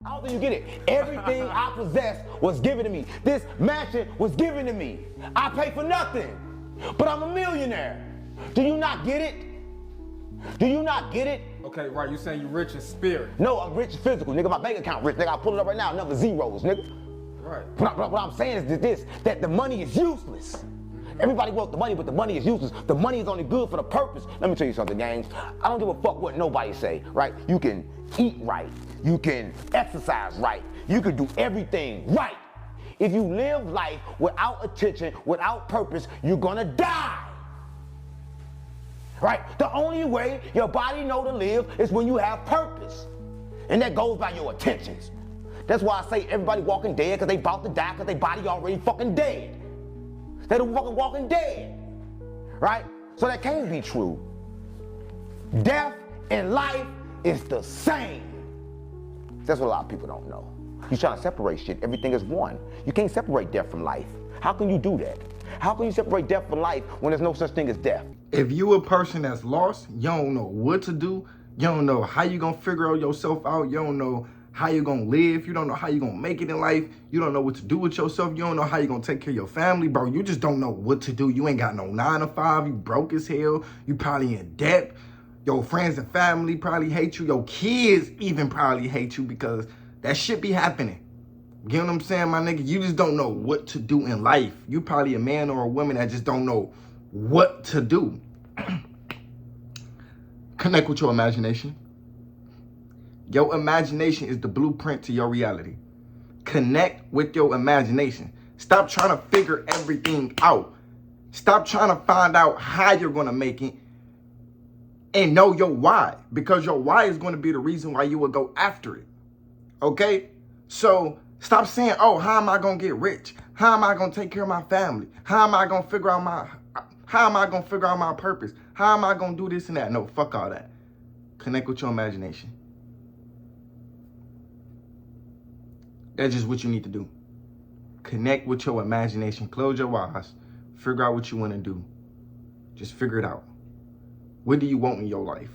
I don't think you get it. Everything I possess was given to me. This mansion was given to me. I pay for nothing, but I'm a millionaire. Do you not get it? Do you not get it? Okay, right, you saying you rich in spirit. No, I'm rich physical, nigga. My bank account rich, nigga. I pull it up right now, number zeros, nigga. Right. What I'm saying is this, that the money is useless. Everybody wants the money, but the money is useless. The money is only good for the purpose. Let me tell you something, gangs. I don't give a fuck what nobody say, right? You can eat right. You can exercise right. You can do everything right. If you live life without attention, without purpose, you're gonna die. Right? The only way your body know to live is when you have purpose. And that goes by your attentions. That's why I say everybody walking dead because they about to die because their body already fucking dead. They the fucking walking dead. Right? So that can't be true. Death and life is the same. That's what a lot of people don't know. You're trying to separate shit. Everything is one. You can't separate death from life. How can you do that? How can you separate death from life when there's no such thing as death? If you a person that's lost, you don't know what to do. You don't know how you gonna figure yourself out. You don't know how you gonna live. You don't know how you gonna make it in life. You don't know what to do with yourself. You don't know how you gonna take care of your family, bro. You just don't know what to do. You ain't got no 9 to 5. You broke as hell. You probably in debt. Your friends and family probably hate you. Your kids even probably hate you because that shit be happening. You know what I'm saying, my nigga? You just don't know what to do in life. You probably a man or a woman that just don't know what to do. Connect with your imagination. Your imagination is the blueprint to your reality. Connect with your imagination. Stop trying to figure everything out. Stop trying to find out how you're going to make it and know your why, because your why is going to be the reason why you will go after it. Okay? So stop saying, oh, how am I going to get rich? How am I going to take care of my family? How am I going to figure out my purpose? How am I going to do this and that? No, fuck all that. Connect with your imagination. That's just what you need to do. Connect with your imagination. Close your eyes. Figure out what you want to do. Just figure it out. What do you want in your life?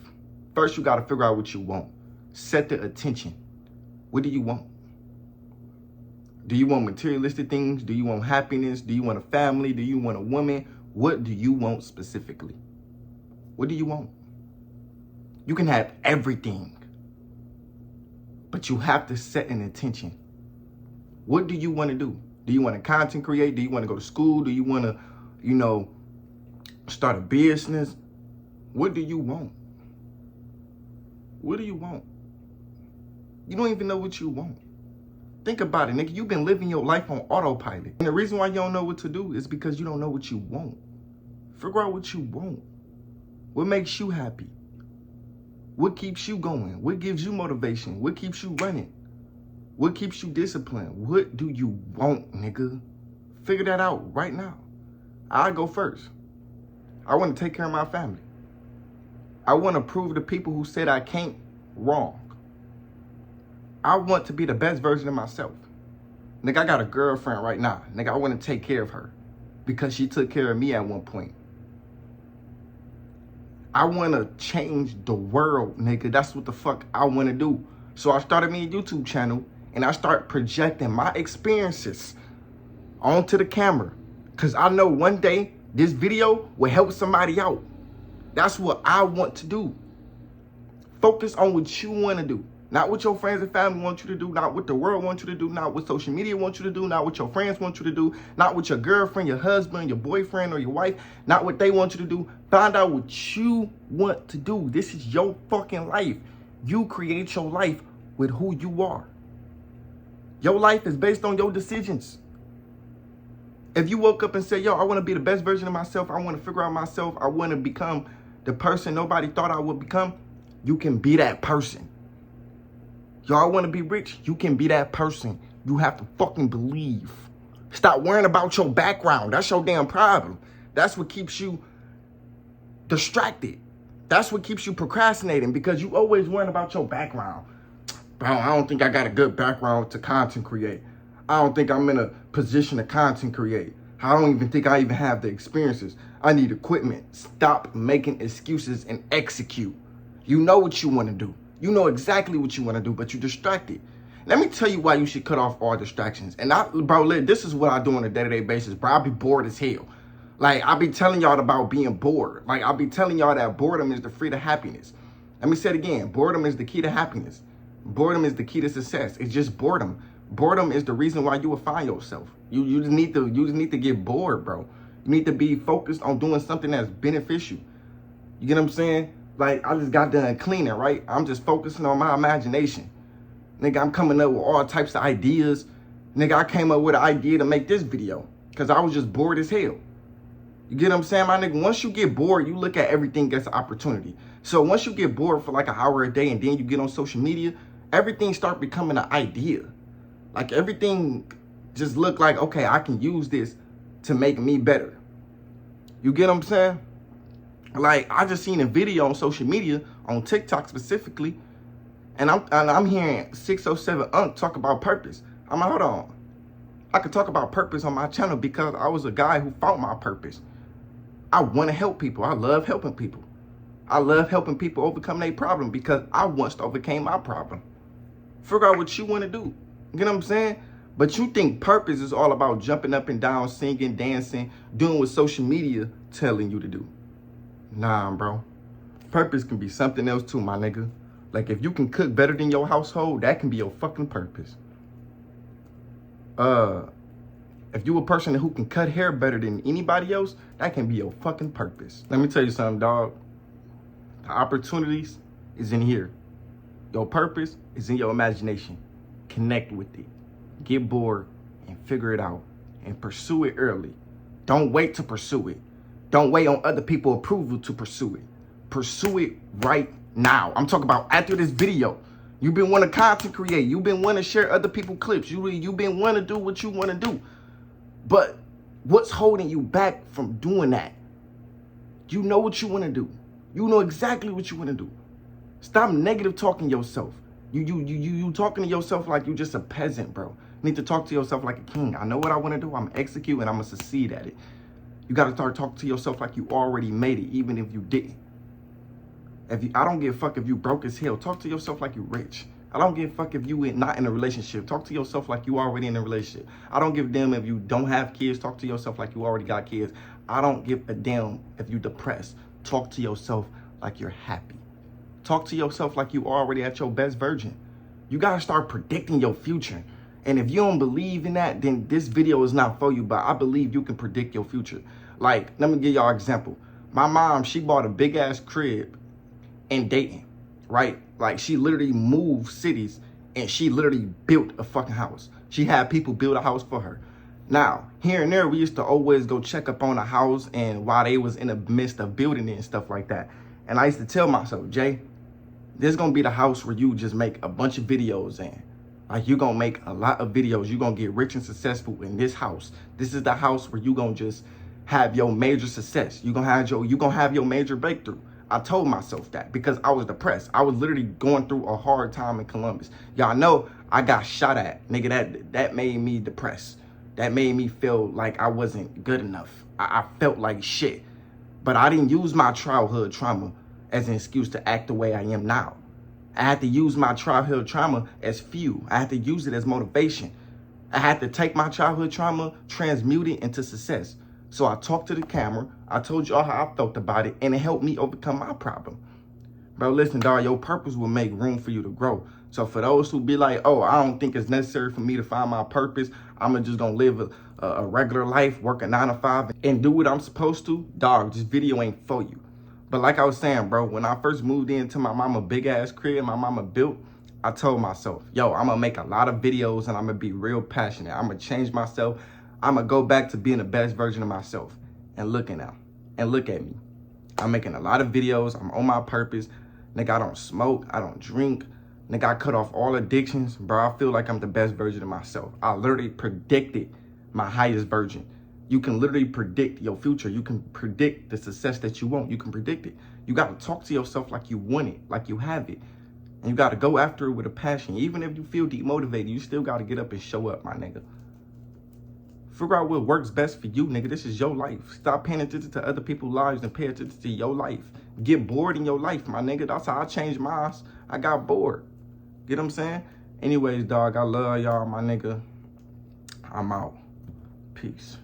First, you got to figure out what you want. Set the attention. What do you want? Do you want materialistic things? Do you want happiness? Do you want a family? Do you want a woman? What do you want specifically? What do you want? You can have everything, but you have to set an intention. What do you want to do? Do you want to content create? Do you want to go to school? Do you want to, start a business? What do you want? What do you want? You don't even know what you want. Think about it, nigga. You've been living your life on autopilot. And the reason why you don't know what to do is because you don't know what you want. Figure out what you want. What makes you happy? What keeps you going? What gives you motivation? What keeps you running? What keeps you disciplined? What do you want, nigga? Figure that out right now. I go first. I want to take care of my family. I want to prove to people who said I can't wrong. I want to be the best version of myself. Nigga, I got a girlfriend right now. Nigga, I want to take care of her because she took care of me at one point. I want to change the world, nigga. That's what the fuck I want to do. So I started me a YouTube channel and I start projecting my experiences onto the camera because I know one day this video will help somebody out. That's what I want to do. Focus on what you want to do. Not what your friends and family want you to do, not what the world wants you to do, not what social media wants you to do, not what your friends want you to do, not what your girlfriend, your husband, your boyfriend, or your wife, not what they want you to do. Find out what you want to do. This is your fucking life. You create your life with who you are. Your life is based on your decisions. If you woke up and said, yo, I want to be the best version of myself, I want to figure out myself, I want to become the person nobody thought I would become, you can be that person. Y'all want to be rich? You can be that person. You have to fucking believe. Stop worrying about your background. That's your damn problem. That's what keeps you distracted. That's what keeps you procrastinating because you always worrying about your background. Bro, I don't think I got a good background to content create. I don't think I'm in a position to content create. I don't even think I even have the experiences. I need equipment. Stop making excuses and execute. You know what you want to do. You know exactly what you want to do, but you're distracted. Let me tell you why you should cut off all distractions. And bro, this is what I do on a day-to-day basis, bro. I be bored as hell. Like, I be telling y'all about being bored. Like, I be telling y'all that boredom is the key to happiness. Let me say it again. Boredom is the key to happiness. Boredom is the key to success. It's just boredom. Boredom is the reason why you will find yourself. You just need to get bored, bro. You need to be focused on doing something that's beneficial. You get what I'm saying? Like, I just got done cleaning, right? I'm just focusing on my imagination. Nigga, I'm coming up with all types of ideas. Nigga, I came up with an idea to make this video because I was just bored as hell. You get what I'm saying, my nigga? Once you get bored, you look at everything as an opportunity. So once you get bored for like an hour a day and then you get on social media, everything start becoming an idea. Like, everything just look like, okay, I can use this to make me better. You get what I'm saying? Like, I just seen a video on social media, on TikTok specifically, and I'm hearing 607 Unc talk about purpose. I'm like, hold on. I could talk about purpose on my channel because I was a guy who found my purpose. I want to help people. I love helping people. I love helping people overcome their problem because I once overcame my problem. Figure out what you want to do. You know what I'm saying? But you think purpose is all about jumping up and down, singing, dancing, doing what social media telling you to do. Nah, bro. Purpose can be something else too, my nigga. Like, if you can cook better than your household, that can be your fucking purpose. If you a person who can cut hair better than anybody else, that can be your fucking purpose. Let me tell you something, dog. The opportunities is in here. Your purpose is in your imagination. Connect with it. Get bored and figure it out and pursue it early. Don't wait to pursue it. Don't wait on other people's approval to pursue it. Pursue it right now. I'm talking about after this video. You've been wanting to content create. You've been wanting to share other people's clips. You've been wanting to do what you want to do. But what's holding you back from doing that? You know what you want to do. You know exactly what you want to do. Stop negative talking yourself. You talking to yourself like you just a peasant, bro. You need to talk to yourself like a king. I know what I want to do. I'm going to execute and I'm going to succeed at it. You got to start talking to yourself like you already made it, even if you didn't. I don't give a fuck if you broke as hell. Talk to yourself like you rich. I don't give a fuck if you not in a relationship. Talk to yourself like you already in a relationship. I don't give a damn if you don't have kids. Talk to yourself like you already got kids. I don't give a damn if you depressed. Talk to yourself like you're happy. Talk to yourself like you already at your best version. You got to start predicting your future. And if you don't believe in that, then this video is not for you. But I believe you can predict your future. Like, let me give y'all an example. My mom, she bought a big ass crib in Dayton, right? Like, she literally moved cities and she literally built a fucking house. She had people build a house for her. Now, here and there, we used to always go check up on a house and while they was in the midst of building it and stuff like that. And I used to tell myself, Jay, this is going to be the house where you just make a bunch of videos in. Like, you're going to make a lot of videos. You're going to get rich and successful in this house. This is the house where you're going to just have your major success. You're going to have your major breakthrough. I told myself that because I was depressed. I was literally going through a hard time in Columbus. Y'all know I got shot at. Nigga, that made me depressed. That made me feel like I wasn't good enough. I felt like shit. But I didn't use my childhood trauma as an excuse to act the way I am now. I had to use my childhood trauma as fuel. I had to use it as motivation. I had to take my childhood trauma, transmute it into success. So I talked to the camera. I told y'all how I felt about it, and it helped me overcome my problem. Bro, listen, dog, your purpose will make room for you to grow. So for those who be like, oh, I don't think it's necessary for me to find my purpose, I'm just going to live a regular life, work a 9 to 5, and do what I'm supposed to, dog, this video ain't for you. But like I was saying, bro, when I first moved into my mama big-ass crib my mama built, I told myself, yo, I'm going to make a lot of videos, and I'm going to be real passionate. I'm going to change myself. I'm going to go back to being the best version of myself. And look at now. And look at me. I'm making a lot of videos. I'm on my purpose. Nigga, I don't smoke. I don't drink. Nigga, I cut off all addictions. Bro, I feel like I'm the best version of myself. I literally predicted my highest version. You can literally predict your future. You can predict the success that you want. You can predict it. You got to talk to yourself like you want it, like you have it. And you got to go after it with a passion. Even if you feel demotivated, you still got to get up and show up, my nigga. Figure out what works best for you, nigga. This is your life. Stop paying attention to other people's lives and pay attention to your life. Get bored in your life, my nigga. That's how I changed mine. I got bored. Get what I'm saying? Anyways, dog, I love y'all, my nigga. I'm out. Peace.